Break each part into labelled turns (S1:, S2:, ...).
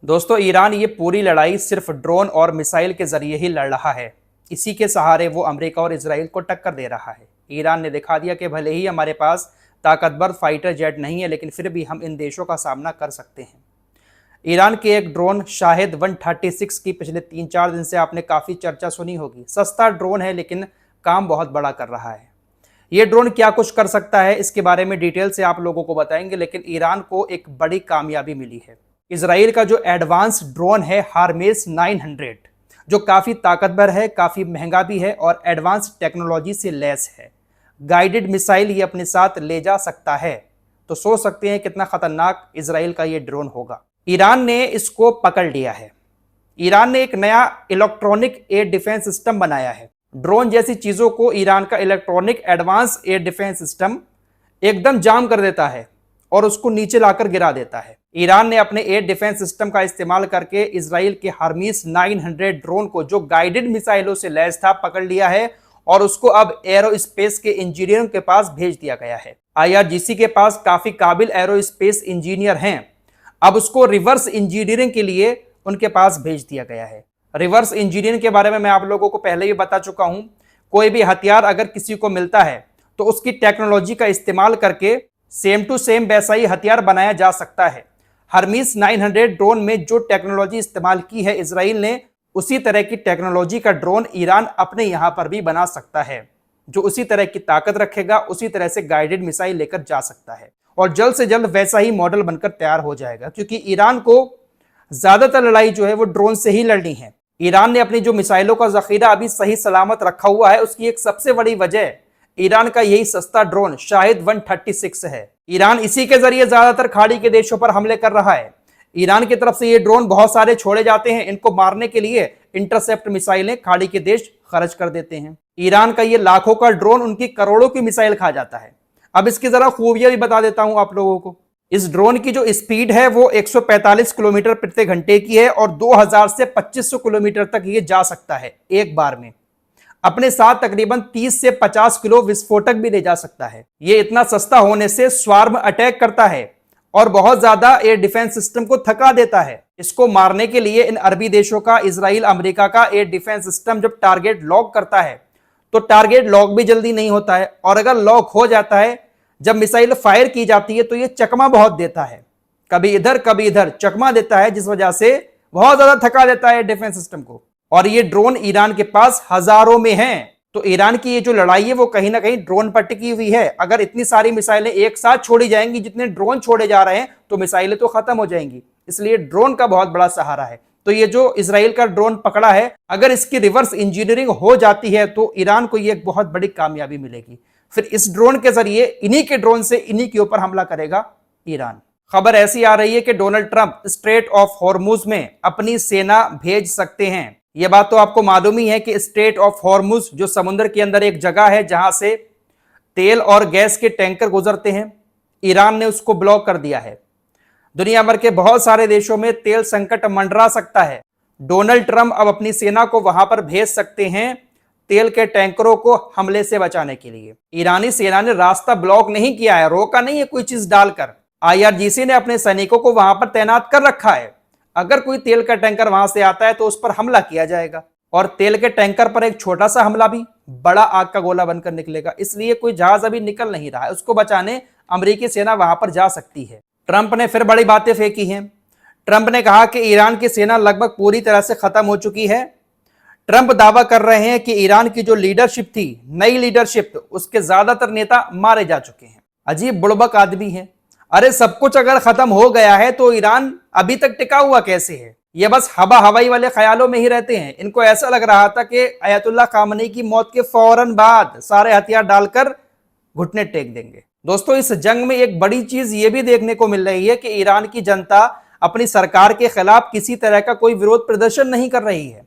S1: दोस्तों, ईरान ये पूरी लड़ाई सिर्फ ड्रोन और मिसाइल के जरिए ही लड़ रहा है। इसी के सहारे वो अमेरिका और इसराइल को टक्कर दे रहा है। ईरान ने दिखा दिया कि भले ही हमारे पास ताकतवर फाइटर जेट नहीं है, लेकिन फिर भी हम इन देशों का सामना कर सकते हैं। ईरान के एक ड्रोन शाहिद 136 की पिछले 3-4 दिन से आपने काफ़ी चर्चा सुनी होगी। सस्ता ड्रोन है लेकिन काम बहुत बड़ा कर रहा है। ये ड्रोन क्या कुछ कर सकता है, इसके बारे में डिटेल से आप लोगों को बताएंगे। लेकिन ईरान को एक बड़ी कामयाबी मिली है। इसराइल का जो एडवांस ड्रोन है हार्मेस 900, जो काफ़ी ताकतवर है, काफ़ी महंगा भी है और एडवांस टेक्नोलॉजी से लैस है। गाइडेड मिसाइल ये अपने साथ ले जा सकता है। तो सोच सकते हैं कितना खतरनाक इसराइल का ये ड्रोन होगा। ईरान ने इसको पकड़ लिया है। ईरान ने एक नया इलेक्ट्रॉनिक एयर डिफेंस सिस्टम बनाया है। ड्रोन जैसी चीज़ों को ईरान का electronic advance air defence system एकदम जाम कर देता है और उसको नीचे लाकर गिरा देता है। ईरान ने अपने एयर डिफेंस सिस्टम का इस्तेमाल करके इसराइल के हर्मीस 900 ड्रोन को, जो गाइडेड मिसाइलों से लैस था, पकड़ लिया है और उसको अब एरोस्पेस के इंजीनियरों के पास भेज दिया गया है। IRGC के पास काफी काबिल एरोस्पेस इंजीनियर हैं। अब उसको रिवर्स इंजीनियरिंग के लिए उनके पास भेज दिया गया है। रिवर्स इंजीनियरिंग के बारे में मैं आप लोगों को पहले ही बता चुका हूं। कोई भी हथियार अगर किसी को मिलता है तो उसकी टेक्नोलॉजी का इस्तेमाल करके सेम टू सेम वैसा ही हथियार बनाया जा सकता है। हर्मीस 900 ड्रोन में जो टेक्नोलॉजी इस्तेमाल की है इसराइल ने, उसी तरह की टेक्नोलॉजी का ड्रोन ईरान अपने यहां पर भी बना सकता है, जो उसी तरह की ताकत रखेगा, उसी तरह से गाइडेड मिसाइल लेकर जा सकता है और जल्द से जल्द वैसा ही मॉडल बनकर तैयार हो जाएगा। क्योंकि ईरान को ज्यादातर लड़ाई जो है वो ड्रोन से ही लड़नी है। ईरान ने अपनी जो मिसाइलों का जखीरा अभी सही सलामत रखा हुआ है, उसकी एक सबसे बड़ी वजह ईरान का यही सस्ता ड्रोन शाहिद 136 है। ईरान इसी के जरिए ज्यादातर खाड़ी के देशों पर हमले कर रहा है। ईरान की तरफ से ये ड्रोन बहुत सारे छोड़े जाते हैं। इनको मारने के लिए इंटरसेप्ट मिसाइलें खाड़ी के देश खर्च कर देते हैं। ईरान का ये लाखों का ड्रोन उनकी करोड़ों की मिसाइल खा जाता है। अब इसकी जरा खूबियां भी बता देता हूं आप लोगों को। इस ड्रोन की जो स्पीड है वो 145 किलोमीटर प्रति घंटे की है और 2000 से 2500 किलोमीटर तक ये जा सकता है एक बार में। अपने साथ तकरीबन 30 से 50 किलो विस्फोटक भी ले जा सकता है। ये इतना सस्ता होने से स्वार्म अटैक करता है और बहुत ज्यादा एयर डिफेंस सिस्टम को थका देता है। इसको मारने के लिए इन अरबी देशों का, इसराइल, अमेरिका का एयर डिफेंस सिस्टम जब टारगेट लॉक करता है तो टारगेट लॉक भी जल्दी नहीं होता है, और अगर लॉक हो जाता है, जब मिसाइल फायर की जाती है तो ये चकमा बहुत देता है, कभी इधर चकमा देता है, जिस वजह से बहुत ज्यादा थका देता है डिफेंस सिस्टम को। और ये ड्रोन ईरान के पास हजारों में हैं। तो ईरान की ये जो लड़ाई है वो कहीं ना कहीं ड्रोन पर टिकी हुई है। अगर इतनी सारी मिसाइलें एक साथ छोड़ी जाएंगी जितने ड्रोन छोड़े जा रहे हैं, तो मिसाइलें तो खत्म हो जाएंगी। इसलिए ड्रोन का बहुत बड़ा सहारा है। तो ये जो इसराइल का ड्रोन पकड़ा है, अगर इसकी रिवर्स इंजीनियरिंग हो जाती है तो ईरान को ये एक बहुत बड़ी कामयाबी मिलेगी। फिर इस ड्रोन के जरिए, इन्हीं के ड्रोन से इन्हीं के ऊपर हमला करेगा ईरान। खबर ऐसी आ रही है कि Donald Trump straight of Hormuz में अपनी सेना भेज सकते हैं। यह बात तो आपको मालूम ही है कि स्ट्रेट ऑफ हॉर्मुज जो समुद्र के अंदर एक जगह है जहां से तेल और गैस के टैंकर गुजरते हैं, ईरान ने उसको ब्लॉक कर दिया है। दुनिया भर के बहुत सारे देशों में तेल संकट मंडरा सकता है। डोनाल्ड ट्रंप अब अपनी सेना को वहां पर भेज सकते हैं तेल के टैंकरों को हमले से बचाने के लिए। ईरानी सेना ने रास्ता ब्लॉक नहीं किया है, रोका नहीं है कोई चीज डालकर। IRGC ने अपने सैनिकों को वहां पर तैनात कर रखा है। अगर कोई तेल का टैंकर वहां से आता है तो उस पर हमला किया जाएगा, और तेल के टैंकर पर एक छोटा सा हमला भी बड़ा आग का गोला बनकर निकलेगा। इसलिए कोई जहाज अभी निकल नहीं रहा है, उसको बचाने अमेरिकी सेना वहां पर जा सकती है। ट्रंप ने फिर बड़ी बातें फेंकी हैं। ट्रंप ने कहा कि ईरान की सेना लगभग पूरी तरह से खत्म हो चुकी है। ट्रंप दावा कर रहे हैं कि ईरान की जो लीडरशिप थी, नई लीडरशिप, उसके ज्यादातर नेता मारे जा चुके हैं। अजीब बुड़बक आदमी है। अरे सब कुछ अगर खत्म हो गया है तो ईरान अभी तक टिका हुआ कैसे है? ये बस हवाई वाले ख्यालों में ही रहते हैं। इनको ऐसा लग रहा था कि अयतुल्ला खामनी की मौत के फौरन बाद सारे हथियार डालकर घुटने टेक देंगे। दोस्तों, इस जंग में एक बड़ी चीज ये भी देखने को मिल रही है कि ईरान की जनता अपनी सरकार के खिलाफ किसी तरह का कोई विरोध प्रदर्शन नहीं कर रही है,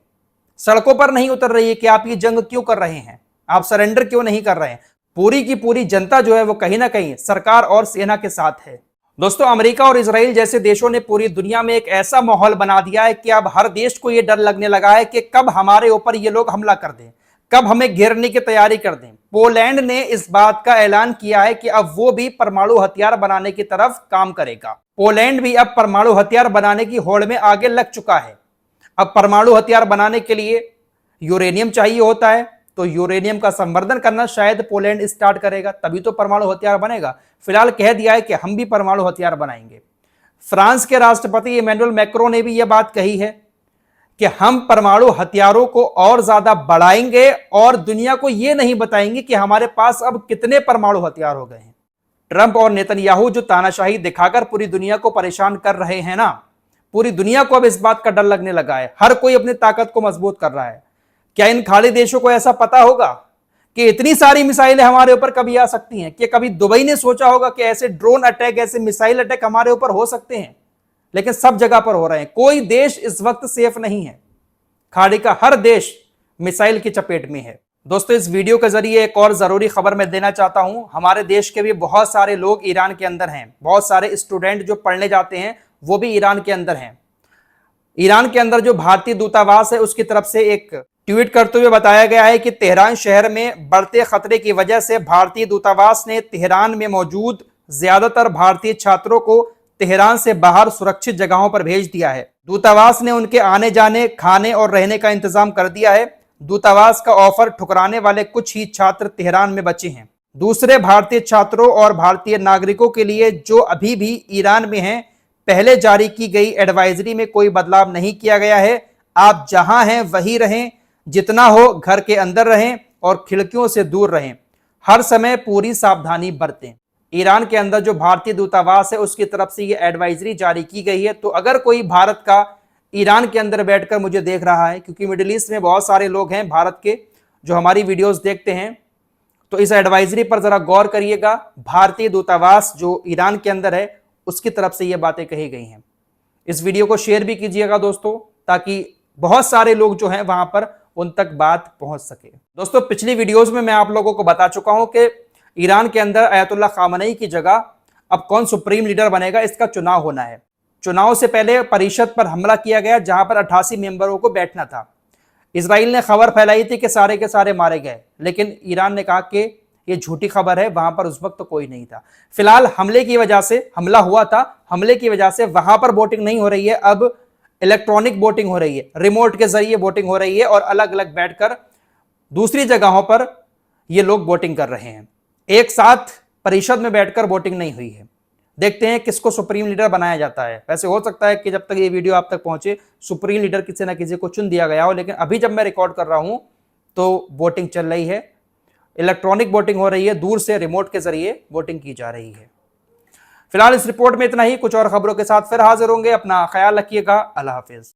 S1: सड़कों पर नहीं उतर रही है कि आप ये जंग क्यों कर रहे हैं, आप सरेंडर क्यों नहीं कर रहे हैं। पूरी की पूरी जनता जो है वो कहीं ना कहीं सरकार और सेना के साथ है। दोस्तों, अमेरिका और इसराइल जैसे देशों ने पूरी दुनिया में एक ऐसा माहौल बना दिया है कि अब हर देश को यह डर लगने लगा है कि कब हमारे ऊपर ये लोग हमला कर दें, कब हमें घेरने की तैयारी कर दें। पोलैंड ने इस बात का ऐलान किया है कि अब वो भी परमाणु हथियार बनाने की तरफ काम करेगा। पोलैंड भी अब परमाणु हथियार बनाने की होड़ में आगे लग चुका है। अब परमाणु हथियार बनाने के लिए यूरेनियम चाहिए होता है, तो यूरेनियम का संवर्धन करना शायद पोलैंड स्टार्ट करेगा, तभी तो परमाणु हथियार बनेगा। फिलहाल कह दिया है कि हम भी परमाणु हथियार बनाएंगे। फ्रांस के राष्ट्रपति इमैनुअल मैक्रों ने भी यह बात कही है कि हम परमाणु हथियारों को और ज्यादा बढ़ाएंगे और दुनिया को यह नहीं बताएंगे कि हमारे पास अब कितने परमाणु हथियार हो गए हैं। ट्रंप और नेतन्याहू जो तानाशाही दिखाकर पूरी दुनिया को परेशान कर रहे हैं ना, पूरी दुनिया को अब इस बात का डर लगने लगा है। हर कोई अपनी ताकत को मजबूत कर रहा है। क्या इन खाड़ी देशों को ऐसा पता होगा कि इतनी सारी मिसाइलें हमारे ऊपर कभी आ सकती हैं? कि कभी दुबई ने सोचा होगा कि ऐसे ड्रोन अटैक, ऐसे मिसाइल अटैक हमारे ऊपर हो सकते हैं? लेकिन सब जगह पर हो रहे हैं। कोई देश इस वक्त सेफ नहीं है। खाड़ी का हर देश मिसाइल की चपेट में है। दोस्तों, इस वीडियो के जरिए एक और जरूरी खबर मैं देना चाहता हूं। हमारे देश के भी बहुत सारे लोग ईरान के अंदर हैं। बहुत सारे स्टूडेंट जो पढ़ने जाते हैं वो भी ईरान के अंदर हैं। ईरान के अंदर जो भारतीय दूतावास है उसकी तरफ से एक ट्वीट करते हुए बताया गया है कि तेहरान शहर में बढ़ते खतरे की वजह से भारतीय दूतावास ने तेहरान में मौजूद ज्यादातर भारतीय छात्रों को तेहरान से बाहर सुरक्षित जगहों पर भेज दिया है। दूतावास ने उनके आने जाने, खाने और रहने का इंतजाम कर दिया है। दूतावास का ऑफर ठुकराने वाले कुछ ही छात्र तेहरान में बचे हैं। दूसरे भारतीय छात्रों और भारतीय नागरिकों के लिए जो अभी भी ईरान में हैं, पहले जारी की गई एडवाइजरी में कोई बदलाव नहीं किया गया है। आप जहां हैं वहीं रहें, जितना हो घर के अंदर रहें और खिड़कियों से दूर रहें। हर समय पूरी सावधानी बरतें। ईरान के अंदर जो भारतीय दूतावास है उसकी तरफ से ये एडवाइजरी जारी की गई है। तो अगर कोई भारत का ईरान के अंदर बैठकर मुझे देख रहा है, क्योंकि मिडिल ईस्ट में बहुत सारे लोग हैं भारत के जो हमारी वीडियोस देखते हैं, तो इस एडवाइजरी पर जरा गौर करिएगा। भारतीय दूतावास जो ईरान के अंदर है उसकी तरफ से ये बातें कही गई हैं। इस वीडियो को शेयर भी कीजिएगा दोस्तों, ताकि बहुत सारे लोग जो हैं वहां पर उन तक बात पहुंच सके। दोस्तों, पिछली वीडियोस में मैं आप लोगों को बता चुका हूं कि ईरान के अंदर अयतुल्ला खामनेई की जगह अब कौन सुप्रीम लीडर बनेगा, इसका चुनाव होना है। चुनाव से पहले परिषद पर हमला किया गया जहां पर 88 मेंबरों को बैठना था। इजराइल ने खबर फैलाई थी कि सारे के सारे मारे गए, लेकिन ईरान ने कहा कि ये झूठी खबर है, वहां पर उस वक्त तो कोई नहीं था। फिलहाल हमले की वजह से, हमला हुआ था, हमले की वजह से वहां पर वोटिंग नहीं हो रही है। अब इलेक्ट्रॉनिक वोटिंग हो रही है, रिमोट के जरिए वोटिंग हो रही है और अलग अलग बैठकर दूसरी जगहों पर ये लोग वोटिंग कर रहे हैं। एक साथ परिषद में बैठकर वोटिंग नहीं हुई है। देखते हैं किसको सुप्रीम लीडर बनाया जाता है। वैसे हो सकता है कि जब तक ये वीडियो आप तक पहुंचे सुप्रीम लीडर किसी ना किसी को चुन दिया गया हो, लेकिन अभी जब मैं रिकॉर्ड कर रहा हूं तो वोटिंग चल रही है, इलेक्ट्रॉनिक वोटिंग हो रही है, दूर से रिमोट के जरिए वोटिंग की जा रही है। फिलहाल इस रिपोर्ट में इतना ही। कुछ और खबरों के साथ फिर हाजिर होंगे। अपना ख्याल रखिएगा। अल्लाह हाफिज।